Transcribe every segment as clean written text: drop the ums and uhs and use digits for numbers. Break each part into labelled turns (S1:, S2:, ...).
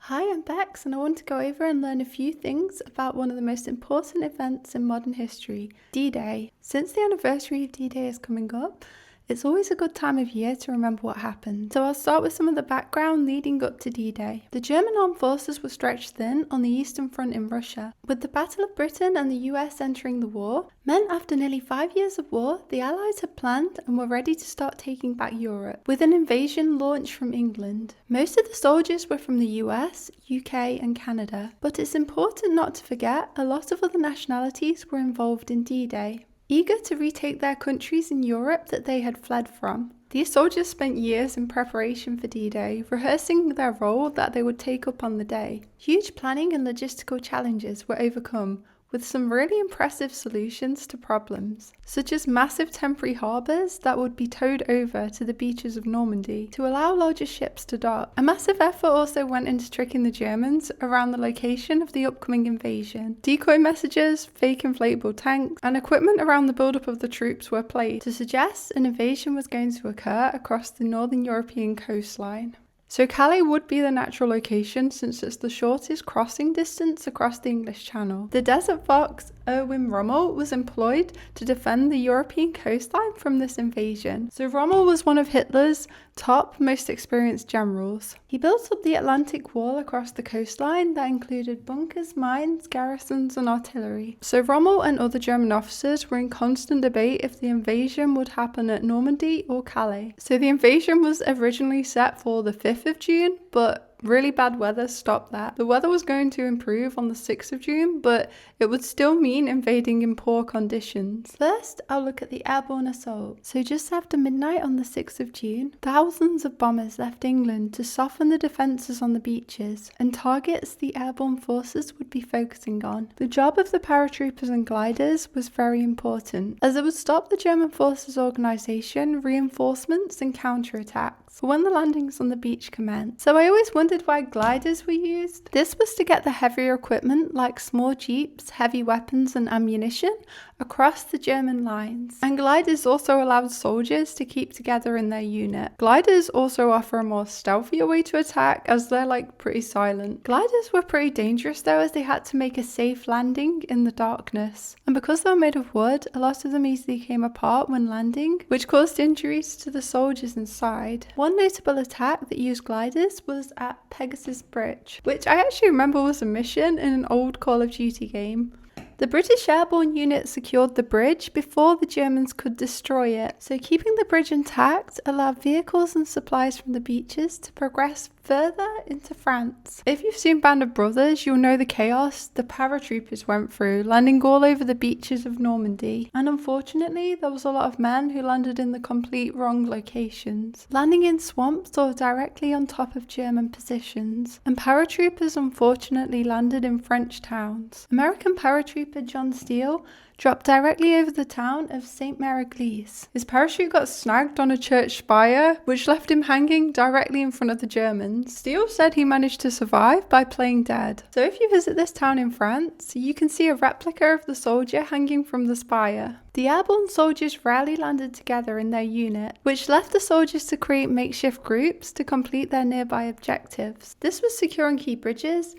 S1: Hi, I'm Bex, and I want to go over and learn a few things about one of the most important events in modern history, D-Day. Since the anniversary of D-Day is coming up, it's always a good time of year to remember what happened. So I'll start with some of the background leading up to D-Day. The German armed forces were stretched thin on the Eastern Front in Russia. With the Battle of Britain and the US entering the war, meant after nearly 5 years of war, the Allies had planned and were ready to start taking back Europe, with an invasion launched from England. Most of the soldiers were from the US, UK and Canada, but it's important not to forget a lot of other nationalities were involved in D-Day. Eager to retake their countries in Europe that they had fled from. These soldiers spent years in preparation for D-Day, rehearsing their role that they would take up on the day. Huge planning and logistical challenges were overcome, with some really impressive solutions to problems, such as massive temporary harbours that would be towed over to the beaches of Normandy to allow larger ships to dock. A massive effort also went into tricking the Germans around the location of the upcoming invasion. Decoy messages, fake inflatable tanks, and equipment around the buildup of the troops were played to suggest an invasion was going to occur across the northern European coastline. So Calais would be the natural location since it's the shortest crossing distance across the English Channel. The Desert Fox, Erwin Rommel, was employed to defend the European coastline from this invasion. So Rommel was one of Hitler's top, most experienced generals. He built up the Atlantic Wall across the coastline that included bunkers, mines, garrisons and artillery. So Rommel and other German officers were in constant debate if the invasion would happen at Normandy or Calais. So the invasion was originally set for the 5th of June, but really bad weather stopped that. The weather was going to improve on the 6th of June, but it would still mean invading in poor conditions. First, I'll look at the airborne assault. So just after midnight on the 6th of June, thousands of bombers left England to soften the defences on the beaches and targets the airborne forces would be focusing on. The job of the paratroopers and gliders was very important, as it would stop the German forces organisation, reinforcements and counterattacks for when the landings on the beach commenced. So I always wondered why gliders were used. This was to get the heavier equipment like small jeeps, heavy weapons and ammunition across the German lines. And gliders also allowed soldiers to keep together in their unit. Gliders also offer a more stealthier way to attack as they're pretty silent. Gliders were pretty dangerous though, as they had to make a safe landing in the darkness. And because they were made of wood, a lot of them easily came apart when landing, which caused injuries to the soldiers inside. One notable attack that used gliders was at Pegasus Bridge, which I actually remember was a mission in an old Call of Duty game. The British airborne unit secured the bridge before the Germans could destroy it, so keeping the bridge intact allowed vehicles and supplies from the beaches to progress further into France. If you've seen Band of Brothers, you'll know the chaos the paratroopers went through, landing all over the beaches of Normandy. And unfortunately, there was a lot of men who landed in the complete wrong locations, landing in swamps or directly on top of German positions. And paratroopers unfortunately landed in French towns. American paratrooper John Steele dropped directly over the town of St. Mary-Glise. His parachute got snagged on a church spire, which left him hanging directly in front of the Germans. Steele said he managed to survive by playing dead. So if you visit this town in France, you can see a replica of the soldier hanging from the spire. The airborne soldiers rarely landed together in their unit, which left the soldiers to create makeshift groups to complete their nearby objectives. This was securing key bridges,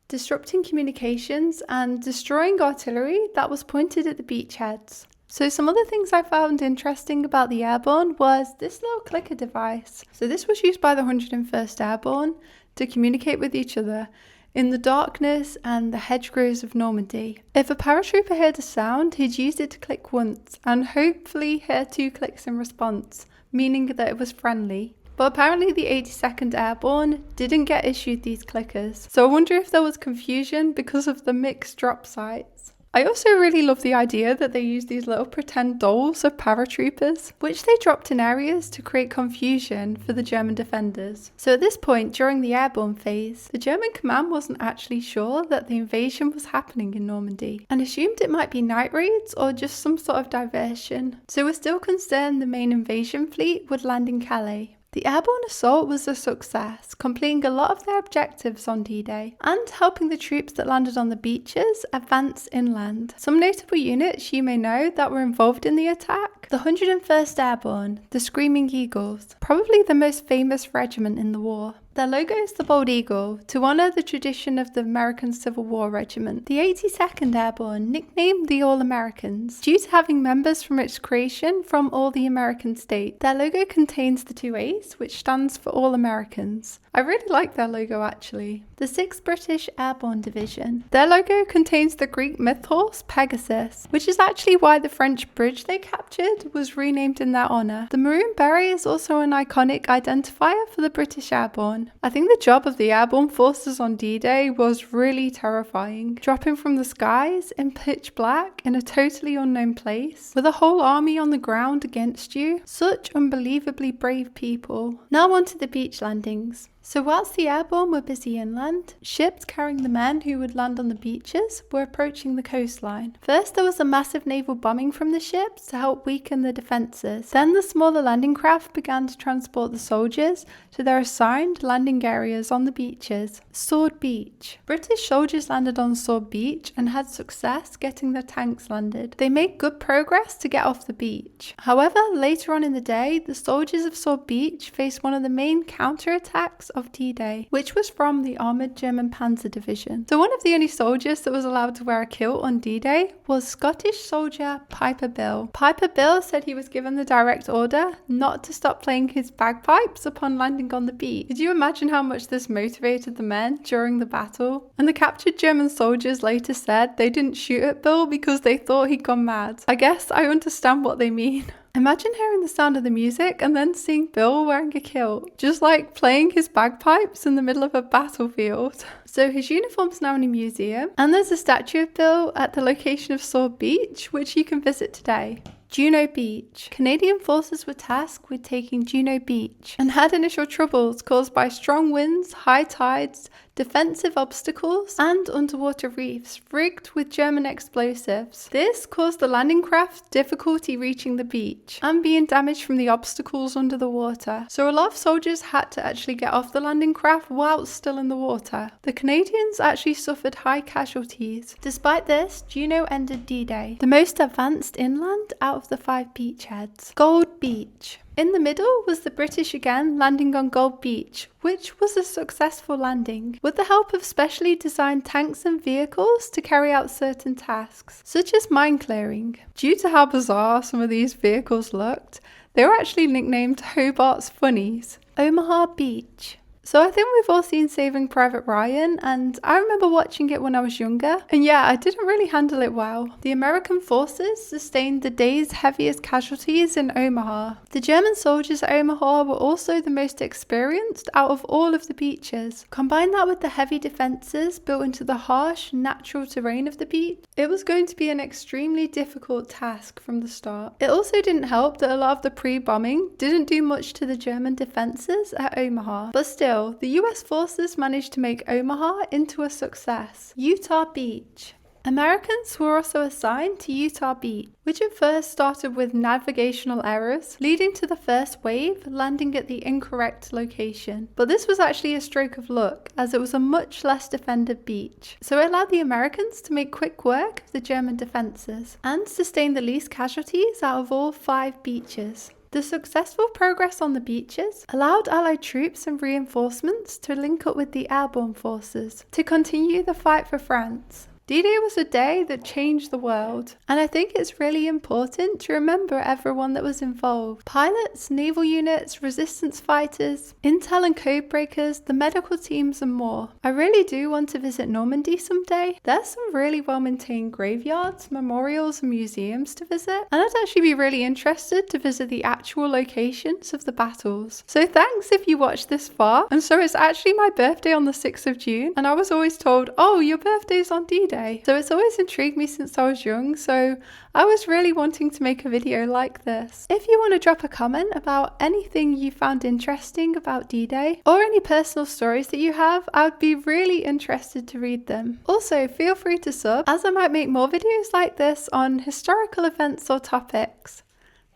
S1: disrupting communications and destroying artillery that was pointed at the beachheads. So some other things I found interesting about the airborne was this little clicker device. So this was used by the 101st Airborne to communicate with each other in the darkness and the hedgerows of Normandy. If a paratrooper heard a sound, he'd use it to click once and hopefully hear 2 clicks in response, meaning that it was friendly. But apparently the 82nd Airborne didn't get issued these clickers, so I wonder if there was confusion because of the mixed drop sites. I also really love the idea that they used these little pretend dolls of paratroopers, which they dropped in areas to create confusion for the German defenders. So at this point, during the airborne phase, the German command wasn't actually sure that the invasion was happening in Normandy, and assumed it might be night raids or just some sort of diversion. So we're still concerned the main invasion fleet would land in Calais. The airborne assault was a success, completing a lot of their objectives on D-Day and helping the troops that landed on the beaches advance inland. Some notable units you may know that were involved in the attack: the 101st Airborne, the Screaming Eagles, probably the most famous regiment in the war. Their logo is the bald eagle, to honour the tradition of the American Civil War Regiment. The 82nd Airborne, nicknamed the All-Americans, due to having members from its creation from all the American states. Their logo contains the two A's, which stands for All Americans. I really like their logo actually. The 6th British Airborne Division. Their logo contains the Greek myth horse Pegasus, which is actually why the French bridge they captured was renamed in their honour. The maroon beret is also an iconic identifier for the British Airborne. I think the job of the airborne forces on D-Day was really terrifying. Dropping from the skies in pitch black in a totally unknown place, with a whole army on the ground against you. Such unbelievably brave people. Now on to the beach landings. So whilst the airborne were busy inland, ships carrying the men who would land on the beaches were approaching the coastline. First there was a massive naval bombing from the ships to help weaken the defences. Then the smaller landing craft began to transport the soldiers to their assigned landing areas on the beaches. Sword Beach. British soldiers landed on Sword Beach and had success getting their tanks landed. They made good progress to get off the beach. However, later on in the day, the soldiers of Sword Beach faced one of the main counterattacks of D-Day, which was from the armoured German Panzer division. So one of the only soldiers that was allowed to wear a kilt on D-Day was Scottish soldier Piper Bill. Piper Bill said he was given the direct order not to stop playing his bagpipes upon landing on the beach. Could you imagine how much this motivated the men during the battle? And the captured German soldiers later said they didn't shoot at Bill because they thought he'd gone mad. I guess I understand what they mean. Imagine hearing the sound of the music and then seeing Bill wearing a kilt, just like playing his bagpipes in the middle of a battlefield. So his uniform's now in a museum, and there's a statue of Bill at the location of Sword Beach, which you can visit today. Juno Beach. Canadian forces were tasked with taking Juno Beach and had initial troubles caused by strong winds, high tides, defensive obstacles, and underwater reefs rigged with German explosives. This caused the landing craft difficulty reaching the beach and being damaged from the obstacles under the water. So a lot of soldiers had to actually get off the landing craft while still in the water. The Canadians actually suffered high casualties. Despite this, Juno ended D-Day, the most advanced inland out of the 5 beachheads. Gold Beach. In the middle was the British again landing on Gold Beach, which was a successful landing, with the help of specially designed tanks and vehicles to carry out certain tasks, such as mine clearing. Due to how bizarre some of these vehicles looked, they were actually nicknamed Hobarts Funnies. Omaha Beach. So I think we've all seen Saving Private Ryan, and I remember watching it when I was younger, and yeah, I didn't really handle it well. The American forces sustained the day's heaviest casualties in Omaha. The German soldiers at Omaha were also the most experienced out of all of the beaches. Combine that with the heavy defences built into the harsh, natural terrain of the beach, it was going to be an extremely difficult task from the start. It also didn't help that a lot of the pre-bombing didn't do much to the German defences at Omaha, but still, the US forces managed to make Omaha into a success. Utah Beach. Americans were also assigned to Utah Beach, which at first started with navigational errors, leading to the first wave landing at the incorrect location. But this was actually a stroke of luck, as it was a much less defended beach. So it allowed the Americans to make quick work of the German defences and sustain the least casualties out of all 5 beaches. The successful progress on the beaches allowed Allied troops and reinforcements to link up with the airborne forces to continue the fight for France. D-Day was a day that changed the world, and I think it's really important to remember everyone that was involved. Pilots, naval units, resistance fighters, intel and code breakers, the medical teams and more. I really do want to visit Normandy someday. There's some really well maintained graveyards, memorials and museums to visit, and I'd actually be really interested to visit the actual locations of the battles. So thanks if you watched this far. And so it's actually my birthday on the 6th of June, and I was always told, oh, your birthday's on D-Day. So it's always intrigued me since I was young, so I was really wanting to make a video like this. If you want to drop a comment about anything you found interesting about D-Day, or any personal stories that you have, I would be really interested to read them. Also, feel free to sub, as I might make more videos like this on historical events or topics.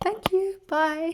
S1: Thank you, bye!